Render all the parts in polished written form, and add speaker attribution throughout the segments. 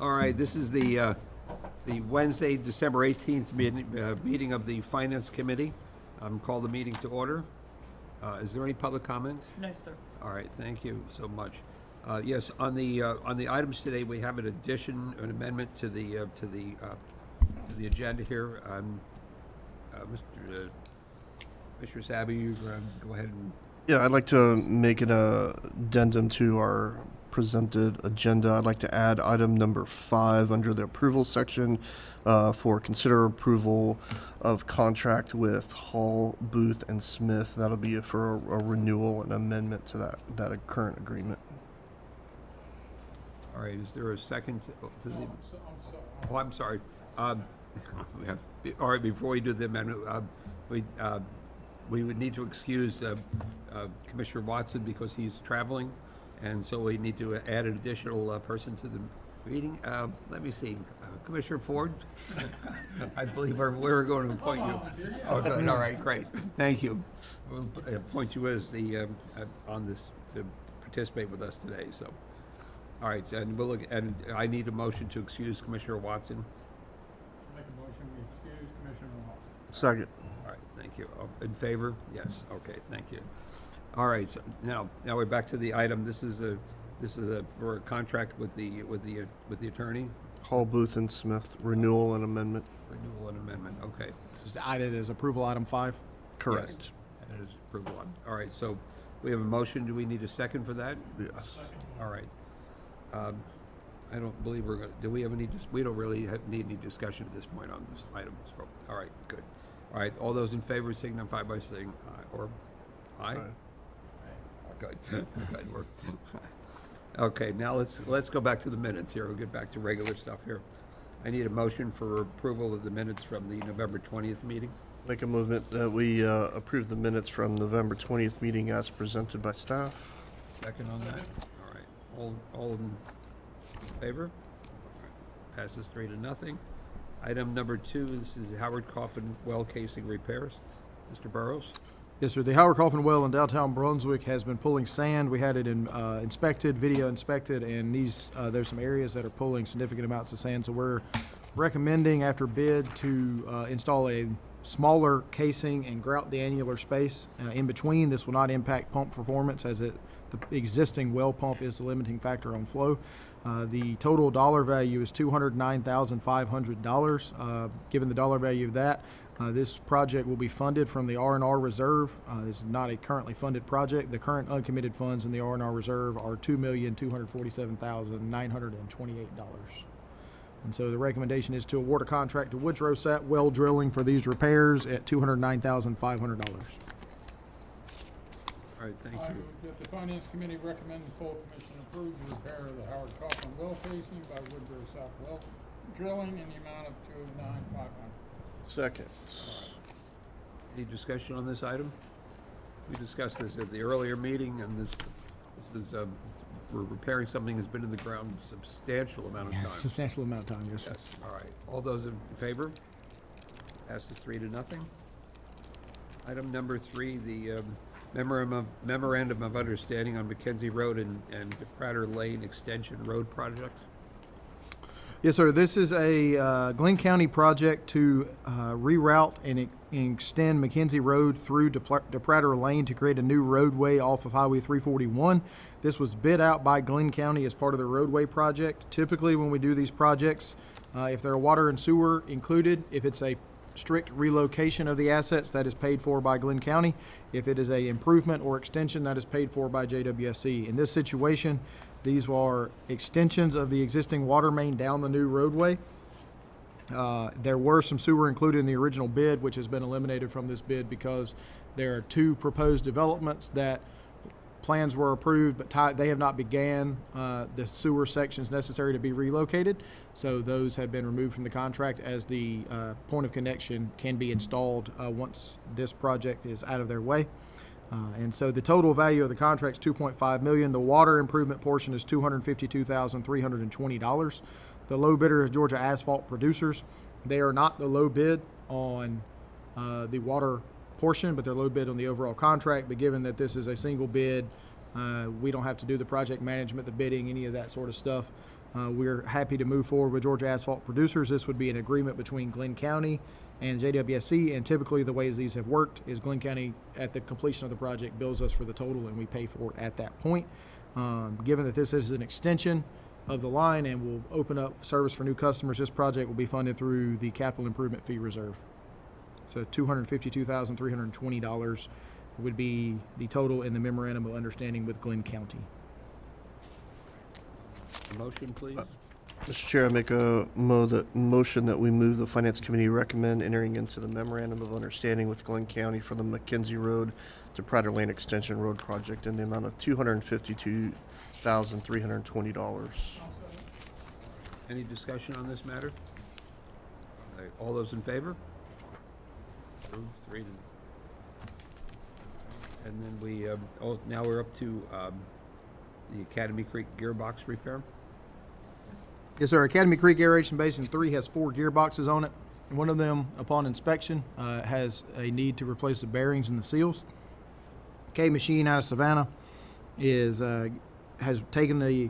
Speaker 1: All right, this is the Wednesday, December 18th meeting of the Finance Committee. Call the meeting to order. Is there any public comment?
Speaker 2: No, sir.
Speaker 1: All right, thank you so much. Yes, on the items today, we have an addition, an amendment to the agenda here. Mr. Sabi, you go ahead and.
Speaker 3: Yeah, I'd like to make an addendum to our presented agenda. I'd like to add item number 5 under the approval section for consider approval of contract with Hall, Booth, and Smith. That'll be for a renewal and amendment to that current agreement.
Speaker 1: All right, is there a second to the? Oh, I'm sorry. All right, before we do the amendment, we would need to excuse Commissioner Watson because he's traveling, and so we need to add an additional person to the meeting. Let me see. Commissioner Ford? I believe we're going to appoint you. Oh, good. All right, great. Thank you. We'll appoint you as the on this to participate with us today. So, all right, and we'll look. And I need a motion to excuse Commissioner Watson.
Speaker 4: Make a motion we excuse Commissioner Watson.
Speaker 3: Second.
Speaker 1: All right, thank you. In favor? Yes. Okay, thank you. All right, so now we're back to the item. This is for a contract with the attorney.
Speaker 3: Hall, Booth, and Smith, renewal and amendment.
Speaker 1: Renewal and amendment. Okay.
Speaker 5: Just add it as approval item 5.
Speaker 3: Correct.
Speaker 1: Yes, that is approval on. All right, so we have a motion. Do we need a second for that?
Speaker 3: Yes.
Speaker 1: All right. I don't believe we're going to, do we have any, we don't really need any discussion at this point on this item. So, all right, good. All right, all those in favor signify by saying aye or aye. Good. Good. Okay, now let's go back to the minutes here. We'll get back to regular stuff here. I need a motion for approval of the minutes from the November 20th meeting.
Speaker 3: Make a movement that we approve the minutes from November 20th meeting as presented by staff.
Speaker 1: Second on that? All right. All in favor? All right. Passes 3-0. Item number 2, this is Howard Coffin well casing repairs. Mr. Burrows?
Speaker 5: Yes, sir. The Howard Coffin well in downtown Brunswick has been pulling sand. We had it inspected, video inspected, and there's some areas that are pulling significant amounts of sand. So we're recommending after bid to install a smaller casing and grout the annular space in between. This will not impact pump performance as the existing well pump is the limiting factor on flow. The total dollar value is $209,500. Given the dollar value of that, this project will be funded from the R&R reserve. This is not a currently funded project. The current uncommitted funds in the R&R reserve are $2,247,928. And so the recommendation is to award a contract to Woodrow Sat Well Drilling for these repairs at $209,500.
Speaker 1: All right, thank
Speaker 4: I
Speaker 1: you.
Speaker 4: move that the Finance Committee recommend the full commission approve the repair of the Howard Coffin well casing by Woodrow South Well Drilling in the amount of $209,500.
Speaker 3: Second.
Speaker 1: Any discussion on this item? We discussed this at the earlier meeting, and this is we're repairing something that's been in the ground a substantial amount of time.
Speaker 5: Substantial amount of time, yes, sir.
Speaker 1: Yes. All right. All those in favor? Passes 3-0. Item number 3, the memorandum of understanding on Mackenzie Road and Prater Lane Extension Road project.
Speaker 5: Yes, sir. This is a Glynn County project to reroute and extend Mackenzie Road through DePrater Lane to create a new roadway off of Highway 341. This was bid out by Glynn County as part of the roadway project. Typically, when we do these projects, if there are water and sewer included, if it's a strict relocation of the assets, that is paid for by Glynn County. If it is a improvement or extension, that is paid for by JWSC. In this situation, these are extensions of the existing water main down the new roadway. There were some sewer included in the original bid, which has been eliminated from this bid because there are 2 proposed developments that plans were approved, but they have not began the sewer sections necessary to be relocated. So those have been removed from the contract as the point of connection can be installed once this project is out of their way. And so the total value of the contract is $2.5 million. The water improvement portion is $252,320. The low bidder is Georgia Asphalt Producers. They are not the low bid on the water portion, but they're low bid on the overall contract. But given that this is a single bid, we don't have to do the project management, the bidding, any of that sort of stuff. We're happy to move forward with Georgia Asphalt Producers. This would be an agreement between Glynn County and JWSC, and typically the ways these have worked is Glynn County, at the completion of the project, bills us for the total and we pay for it at that point. Given that this is an extension of the line and will open up service for new customers, this project will be funded through the Capital Improvement Fee Reserve. So $252,320 would be the total in the memorandum of understanding with Glynn County.
Speaker 1: A motion, please.
Speaker 3: Mr. Chair, I make a motion that we move the Finance Committee recommend entering into the memorandum of understanding with Glynn County for the Mackenzie Road to Prater Lane Extension Road Project in the amount of $252,320.
Speaker 1: Any discussion on this matter? All those in favor? Approved, 3 to. And then we, now we're up to the Academy Creek gearbox repair.
Speaker 5: Yes, sir. Academy Creek Aeration Basin 3 has 4 gearboxes on it. And one of them, upon inspection, has a need to replace the bearings and the seals. K Machine out of Savannah has taken the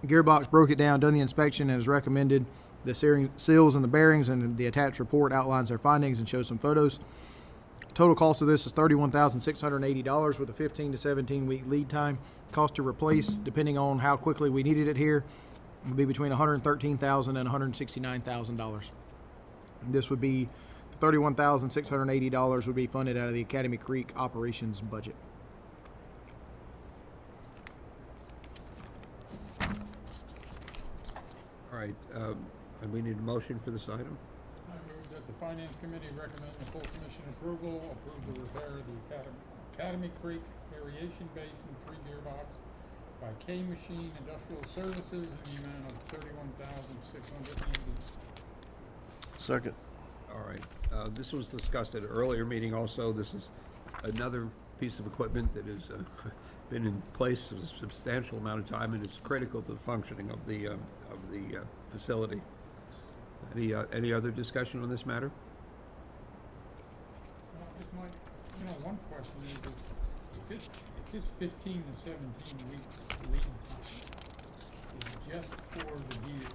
Speaker 5: gearbox, broke it down, done the inspection, and has recommended the seals and the bearings, and the attached report outlines their findings and shows some photos. Total cost of this is $31,680 with a 15 to 17 week lead time. Cost to replace, depending on how quickly we needed it here, would be between $113,000 and $169,000. This would be $31,680 would be funded out of the Academy Creek operations budget.
Speaker 1: All right, and we need a motion for this item.
Speaker 4: I move that the Finance Committee recommend the full commission approve the repair of the Academy Creek Aeration Basin 3 gearbox by K Machine Industrial Services in the amount of $31,680.
Speaker 3: Second.
Speaker 1: All right, this was discussed at an earlier meeting also. This is another piece of equipment that has been in place a substantial amount of time and is critical to the functioning of the facility. Any other discussion on this matter?
Speaker 4: One question is if this 15 to 17 weeks lead time is just for the gear,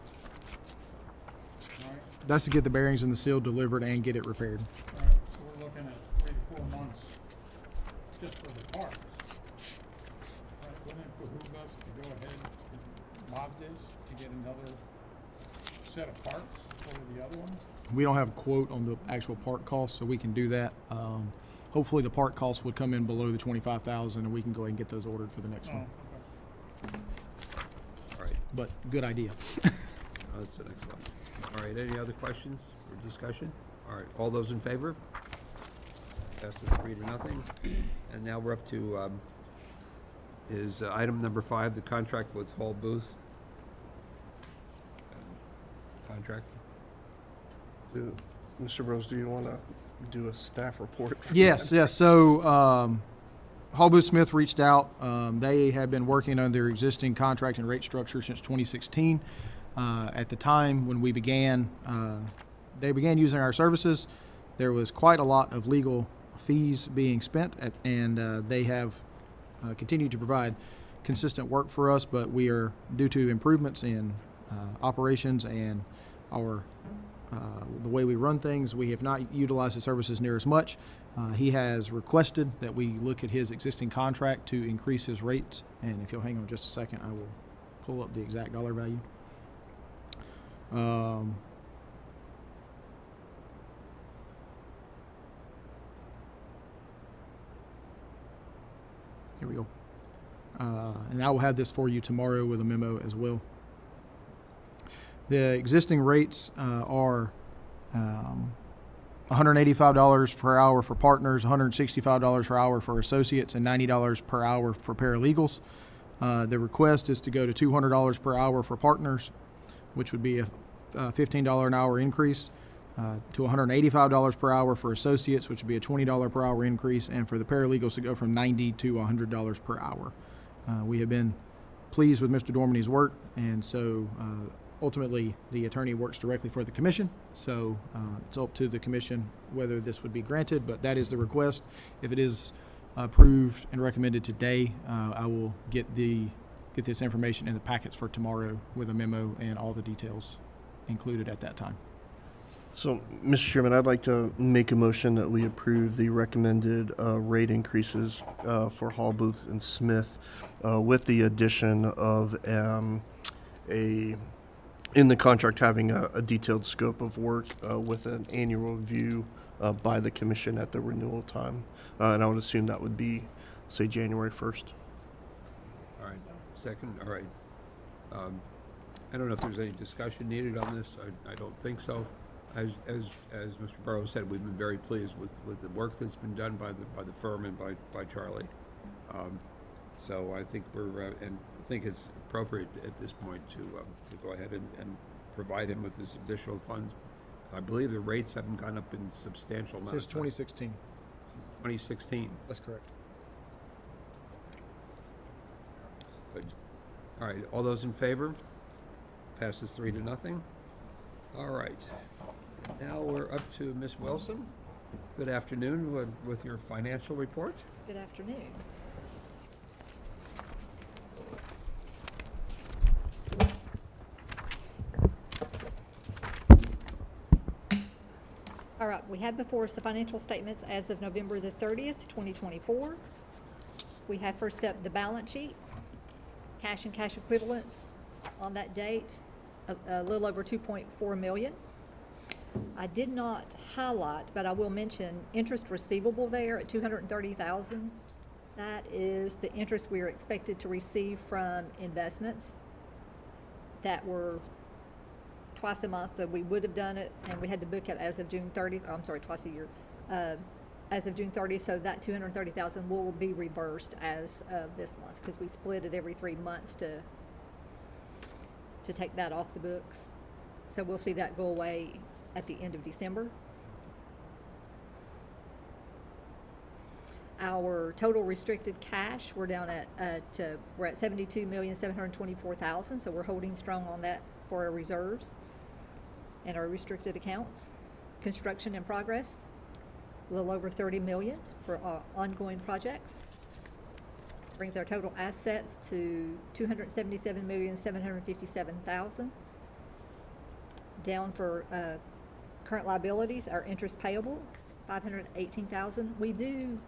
Speaker 4: right?
Speaker 5: That's to get the bearings and the seal delivered and get it repaired.
Speaker 4: Right, so we're looking at 3 to 4 months just for the parts. Right, wouldn't it behoove us to go ahead and mod this to get another set of parts for the other one?
Speaker 5: We don't have a quote on the actual part cost, so we can do that. Hopefully the part cost would come in below the $25,000 and we can go ahead and get those ordered for the next one.
Speaker 4: Okay.
Speaker 1: All right,
Speaker 5: But good idea.
Speaker 1: that's the next one. All right, any other questions or discussion? All right, all those in favor? Passes 3 to 0. And now we're up to item number 5, the contract with Hall Booth. Contract.
Speaker 3: Mr. Rose, do you want to do a staff report?
Speaker 5: Yes. So Hall Booth Smith reached out. They have been working on their existing contract and rate structure since 2016. At the time when we began, they began using our services. There was quite a lot of legal fees being spent, and they have continued to provide consistent work for us, but we are, due to improvements in operations and our the way we run things, we have not utilized the services near as much. He has requested that we look at his existing contract to increase his rates, and if you'll hang on just a second, I will pull up the exact dollar value. Here we go. And I will have this for you tomorrow with a memo as well. The existing rates are $185 per hour for partners, $165 per hour for associates, and $90 per hour for paralegals. The request is to go to $200 per hour for partners, which would be a $15 an hour increase, to $185 per hour for associates, which would be a $20 per hour increase, and for the paralegals to go from $90 to $100 per hour. We have been pleased with Mr. Dorminey's work, and so ultimately the attorney works directly for the commission, so it's up to the commission whether this would be granted, but that is the request. If it is approved and recommended today, I will get the get this information in the packets for tomorrow with a memo and all the details included at that time.
Speaker 3: So, Mr. Chairman, I'd like to make a motion that we approve the recommended rate increases for Hall, Booth, and Smith with the addition of in the contract having a detailed scope of work with an annual review by the commission at the renewal time. And I would assume that would be, say, January 1st.
Speaker 1: All right, second, all right. I don't know if there's any discussion needed on this. I don't think so. As Mr. Burrows said, we've been very pleased with the work that's been done by the firm and by Charlie. So I think and I think it's appropriate at this point to go ahead and provide him with his additional funds. I believe the rates haven't gone up in substantial amounts.
Speaker 5: Since 2016.
Speaker 1: 2016.
Speaker 5: That's correct.
Speaker 1: Good. All right, all those in favor? Passes 3-0. All right. Now we're up to Ms. Wilson. Good afternoon with your financial report.
Speaker 2: Good afternoon. All right, we have before us the financial statements as of November the 30th, 2024. We have first up the balance sheet, cash and cash equivalents on that date, a little over 2.4 million. I did not highlight, but I will mention interest receivable there at 230,000. That is the interest we are expected to receive from investments that were twice a month that we would have done it, and we had to book it as of June 30th. Oh, I'm sorry, twice a year. As of June 30th, so that 230,000 will be reversed as of this month because we split it every 3 months to take that off the books. So we'll see that go away at the end of December. Our total restricted cash, we're down we're at 72,724,000, so we're holding strong on that for our reserves and our restricted accounts. Construction in progress, a little over 30 million for ongoing projects. Brings our total assets to 277,757,000. Down for current liabilities, our interest payable, 518,000. We did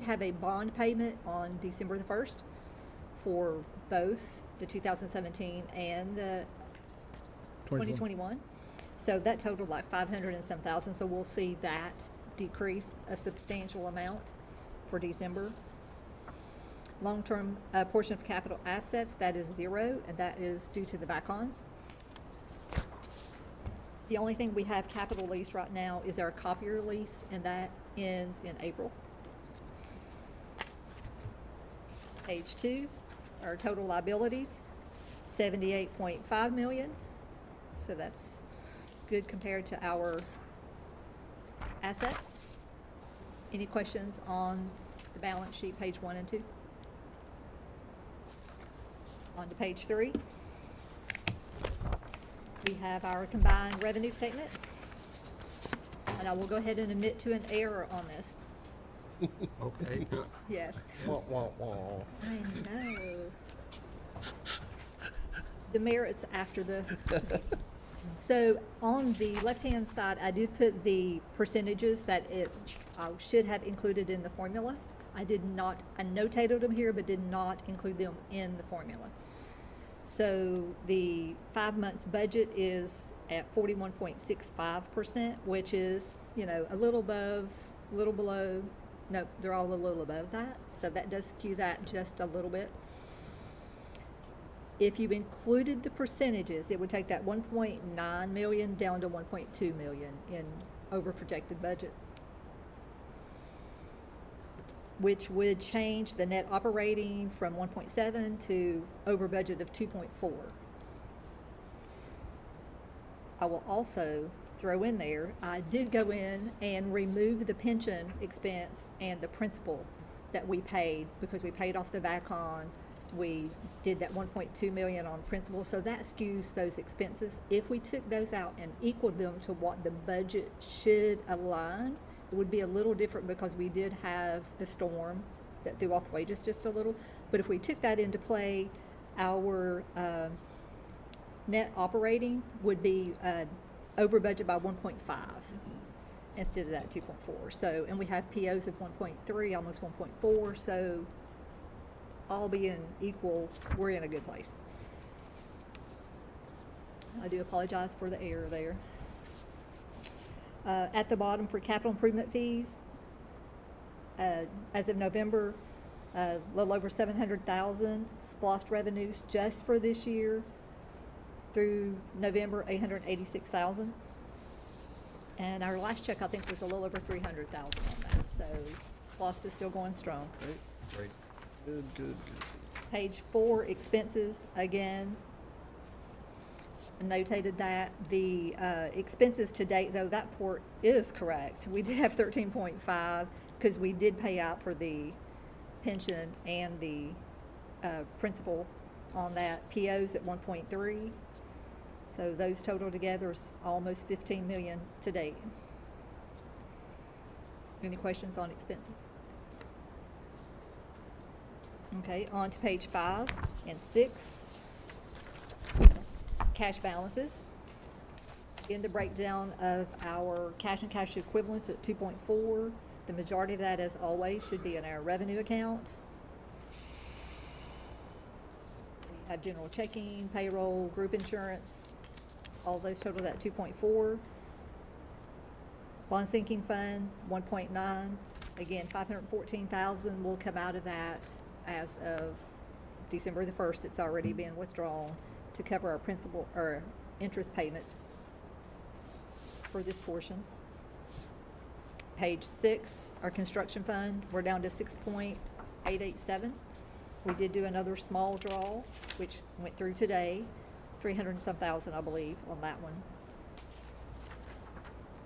Speaker 2: have a bond payment on December the 1st for both the 2017 and the 2021. So that totaled like 500 and some thousand. So we'll see that decrease a substantial amount for December. Long-term portion of capital assets, that is 0, and that is due to the VACONs. The only thing we have capital lease right now is our copier lease, and that ends in April. Page 2, our total liabilities, 78.5 million. So that's good compared to our assets. Any questions on the balance sheet, page 1 and 2? On to page 3. We have our combined revenue statement. And I will go ahead and admit to an error on this.
Speaker 1: Okay.
Speaker 2: Yes. I know. The merits after the... So on the left-hand side, I did put the percentages that I should have included in the formula. I did not, I notated them here, but did not include them in the formula. So the 5 months budget is at 41.65%, which is, a little above, a little below. No, they're all a little above that. So that does skew that just a little bit. If you included the percentages, it would take that 1.9 million down to 1.2 million in over projected budget, which would change the net operating from 1.7 to over budget of 2.4. I will also throw in there, I did go in and remove the pension expense and the principal that we paid because we paid off the VACON. We did that 1.2 million on principal, so that skews those expenses. If we took those out and equaled them to what the budget should align, it would be a little different because we did have the storm that threw off wages just a little. But if we took that into play, our net operating would be over budget by 1.5 instead of that 2.4. So, and we have POs of 1.3, almost 1.4. So, all being equal, we're in a good place. I do apologize for the error there. At the bottom for capital improvement fees, as of November, a little over 700,000 splost revenues just for this year. Through November, 886,000. And our last check, I think, was a little over 300,000 on that. So splost is still going strong.
Speaker 1: Great.
Speaker 3: Good, good, good.
Speaker 2: Page 4, expenses, again, notated that the expenses to date, though, that port is correct. We did have 13.5 because we did pay out for the pension and the principal on that. POs at 1.3. So those total together is almost 15 million to date. Any questions on expenses? Okay, on to page 5 and 6. Cash balances. Again, the breakdown of our cash and cash equivalents at 2.4. The majority of that, as always, should be in our revenue account. We have general checking, payroll, group insurance. All those total at 2.4. Bond sinking fund, 1.9. Again, 514,000 will come out of that as of December the 1st. It's already been withdrawn to cover our principal or interest payments for this portion. Page 6, our construction fund, we're down to 6.887. We did do another small draw, which went through today, 300 and some thousand, I believe, on that one.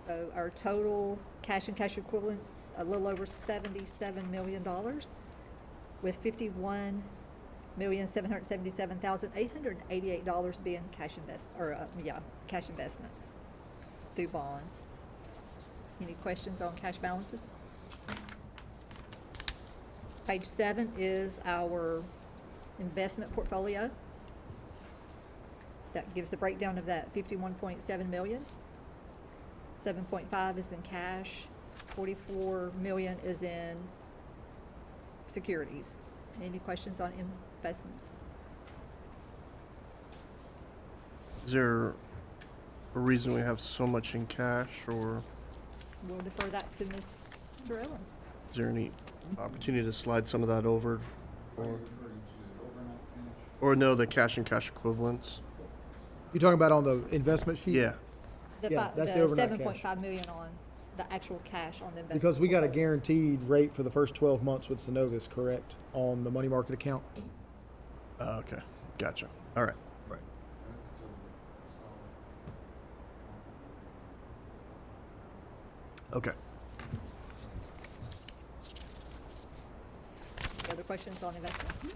Speaker 2: So our total cash and cash equivalents, a little over $77 million, with $51,777,888 being cash cash investments through bonds. Any questions on cash balances? Page 7 is our investment portfolio. That gives the breakdown of that 51.7 million. 7.5 is in cash. 44 million is in securities. Any questions on investments?
Speaker 3: Is there a reason we have so much in cash, or
Speaker 2: We'll defer that to Mr. Owens.
Speaker 3: is there any opportunity to slide some of that over? Or no, the cash and cash equivalents?
Speaker 5: You talking about on the investment sheet?
Speaker 3: Yeah.
Speaker 5: Yeah, that's the overnight cash.
Speaker 2: 7.5 million on the actual cash on the investment.
Speaker 5: Because we got a
Speaker 2: portfolio.
Speaker 5: guaranteed rate for the first 12 months with Synovus, correct, on the money market account?
Speaker 3: Okay, gotcha. All right.
Speaker 1: Right.
Speaker 3: Okay.
Speaker 2: Other questions on investments?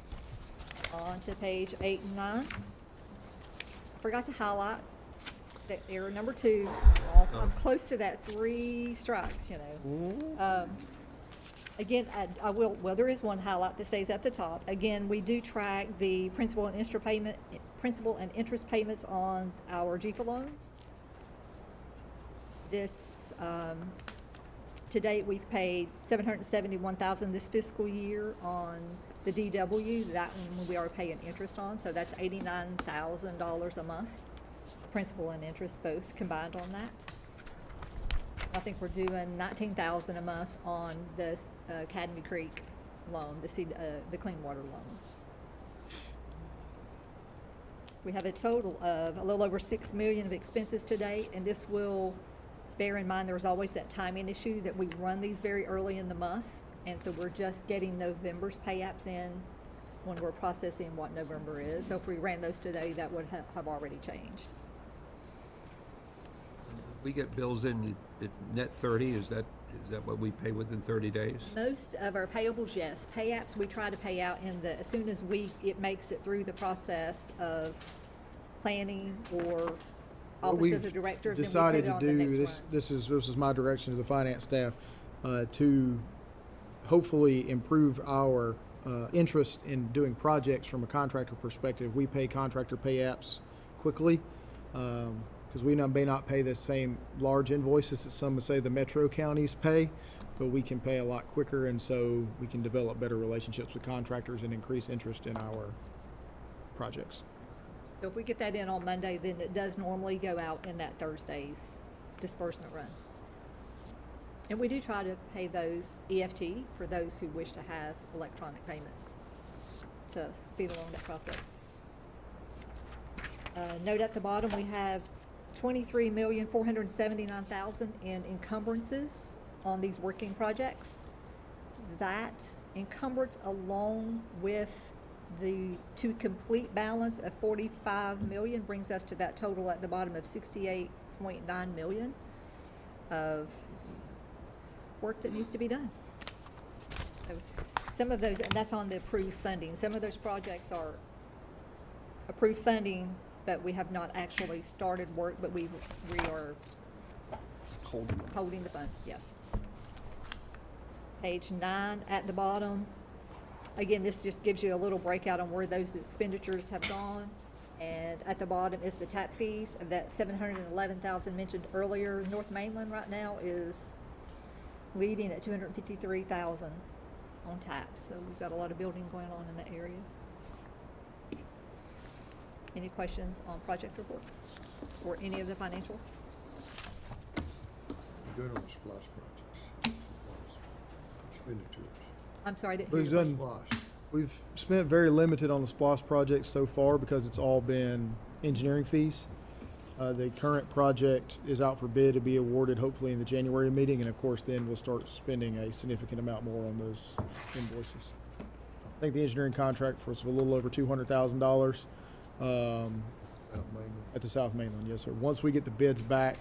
Speaker 2: On to page 8 and 9. I forgot to highlight that error number 2. I'm close to that 3 strikes, you know. Again, I will, well, there is one highlight that stays at the top. Again, we do track the principal and interest payments on our GFA loans. This, to date, we've paid $771,000 this fiscal year on the DW. That one we are paying interest on, so that's $89,000 a month, principal and interest both combined on that. I think we're doing $19,000 a month on the Academy Creek loan, the clean water loan. We have a total of a little over $6 million of expenses to date, and this will bear in mind there's always that timing issue that we run these very early in the month, and so we're just getting November's pay apps in when we're processing what November is. So if we ran those today, that would have already changed.
Speaker 1: We get bills in at net 30, is that what we pay within 30 days?
Speaker 2: Most of our payables, yes. Pay apps, we try to pay out as soon as it makes it through the process of planning or office of the director, then we put
Speaker 5: Decided
Speaker 2: it
Speaker 5: to
Speaker 2: on the
Speaker 5: do
Speaker 2: next
Speaker 5: this.
Speaker 2: one.
Speaker 5: This is my direction to the finance staff to hopefully improve our interest in doing projects from a contractor perspective. We pay contractor pay apps quickly because we may not pay the same large invoices that some would say the metro counties pay, but we can pay a lot quicker, and so we can develop better relationships with contractors and increase interest in our projects.
Speaker 2: So if we get that in on Monday, then it does normally go out in that Thursday's disbursement run. And we do try to pay those EFT for those who wish to have electronic payments to speed along that process. Note at the bottom, we have $23,479,000 in encumbrances on these working projects. That encumbrance, along with the to complete balance of $45 million, brings us to that total at the bottom of $68.9 million of work that needs to be done. So some of those, and that's on the approved funding. Some of those projects are approved funding, but we have not actually started work, but we are holding the funds, yes. Page 9 at the bottom. Again, this just gives you a little breakout on where those expenditures have gone. And at the bottom is the tap fees of that $711,000 mentioned earlier. North Mainland right now is leading at $253,000 on taps. So we've got a lot of building going on in that area. Any questions on project report or any of the financials?
Speaker 6: Good on the SPLOST projects. Expenditures.
Speaker 2: I'm sorry, I didn't
Speaker 5: We've
Speaker 2: hear you.
Speaker 5: done,
Speaker 6: SPLOST.
Speaker 5: we've spent very limited on the SPOS project so far because it's all been engineering fees. The current project is out for bid to be awarded hopefully in the January meeting, and of course then we'll start spending a significant amount more on those invoices. I think the engineering contract was a little over $200,000
Speaker 6: South Main.
Speaker 5: at the South Mainland, yes sir. Once we get the bids back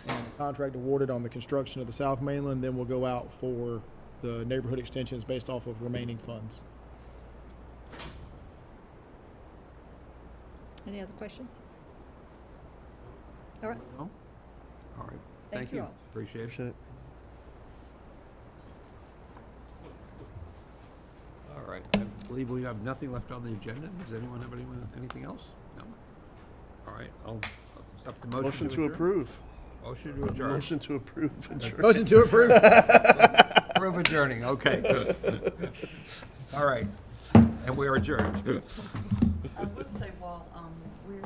Speaker 5: and the contract awarded on the construction of the South Mainland, then we'll go out for the neighborhood extensions based off of remaining funds.
Speaker 2: Any other questions? All right.
Speaker 1: No? All right.
Speaker 2: Thank
Speaker 1: Thank
Speaker 2: you
Speaker 1: you.
Speaker 2: all.
Speaker 1: Appreciate it.
Speaker 3: Appreciate it.
Speaker 1: All right. I believe we have nothing left on the agenda. Does anyone have anything else? No? All right. I'll accept the
Speaker 3: Motion to
Speaker 1: adjourn.
Speaker 3: approve.
Speaker 1: Motion to adjourn.
Speaker 3: Motion to approve. Adjourn.
Speaker 5: Motion to approve.
Speaker 1: Approve adjourning. Okay. All right. And we are adjourned.
Speaker 7: I will say while we're here,